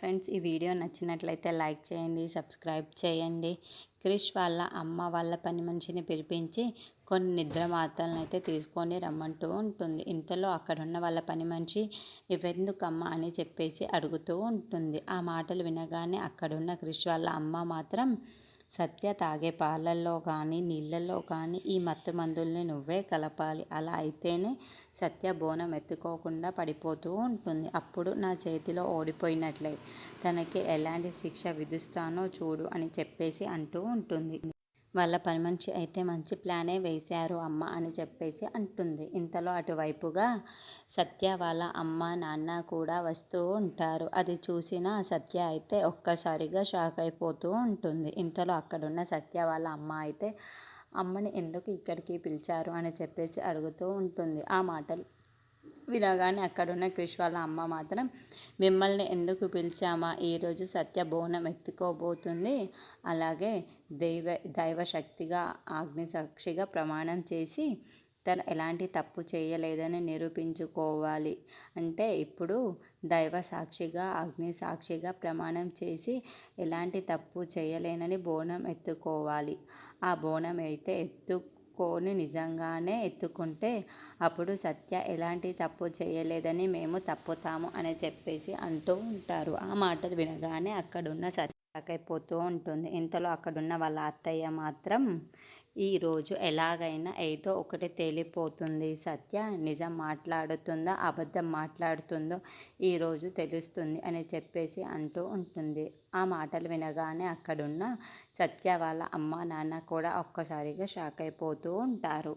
Friends, ఈ video నచ్చినట్లయితే like చేయండి, సబ్స్క్రైబ్ చేయండి. క్రిష్ వాళ్ళ అమ్మ వాళ్ళ పని మనిషిని పిలిపించి కొన్ని నిద్ర మాత్రలను అయితే తీసుకొని రమ్మంటూ ఉంటుంది. ఇంతలో అక్కడున్న వాళ్ళ పని మనిషి ఇవెందుకమ్మ అని చెప్పేసి అడుగుతూ ఉంటుంది. ఆ మాటలు వినగానే అక్కడున్న క్రిష్ వాళ్ళ అమ్మ మాత్రం, సత్య తాగే పాలల్లో కానీ నీళ్ళల్లో కానీ ఈ మత్తు మందుల్ని నువ్వే కలపాలి. అలా అయితేనే సత్య బోనం ఎత్తుకోకుండా పడిపోతూ ఉంటుంది. అప్పుడు నా చేతిలో ఓడిపోయినట్లే, తనకి ఎలాంటి శిక్ష విధిస్తానో చూడు అని చెప్పేసి అంటూ ఉంటుంది. వాళ్ళ పని మనిషి అయితే మంచి ప్లానే వేశారు అమ్మ అని చెప్పేసి అంటుంది. ఇంతలో అటువైపుగా సత్య వాళ్ళ అమ్మ నాన్న కూడా వస్తూ ఉంటారు. అది చూసిన సత్య అయితే ఒక్కసారిగా షాక్ అయిపోతూ ఉంటుంది. ఇంతలో అక్కడున్న సత్య వాళ్ళ అమ్మ అయితే అమ్మని ఎందుకు ఇక్కడికి పిలిచారు అని చెప్పేసి అడుగుతూ ఉంటుంది. ఆ మాటలు వినగానే అక్కడున్న క్రిష్ వాళ్ళ అమ్మ మాత్రం, మిమ్మల్ని ఎందుకు పిలిచామా, ఈరోజు సత్య బోనం ఎత్తుకోబోతుంది. అలాగే దైవశక్తిగా అగ్నిసాక్షిగా ప్రమాణం చేసి తను ఎలాంటి తప్పు చేయలేదని నిరూపించుకోవాలి. అంటే ఇప్పుడు దైవ సాక్షిగా అగ్ని సాక్షిగా ప్రమాణం చేసి ఎలాంటి తప్పు చేయలేనని బోనం ఎత్తుకోవాలి. ఆ బోనం అయితే నిజంగానే ఎత్తుకుంటే అప్పుడు సత్య ఎలాంటి తప్పు చేయలేదని మేము తప్పుతాము అని చెప్పేసి అంటూ ఉంటారు. ఆ మాటలు వినగానే అక్కడున్న సత్య అయిపోతూ ఉంటుంది. ఇంతలో అక్కడున్న వాళ్ళ అత్తయ్య మాత్రం, ఈరోజు ఎలాగైనా ఏదో ఒకటి తేలిపోతుంది. సత్య నిజం మాట్లాడుతుందో అబద్ధం మాట్లాడుతుందో ఈరోజు తెలుస్తుంది అని చెప్పేసి అంటూ ఉంటుంది. ఆ మాటలు వినగానే అక్కడున్న సత్య వాళ్ళ అమ్మ నాన్న కూడా ఒక్కసారిగా షాక్ అయిపోతూ ఉంటారు.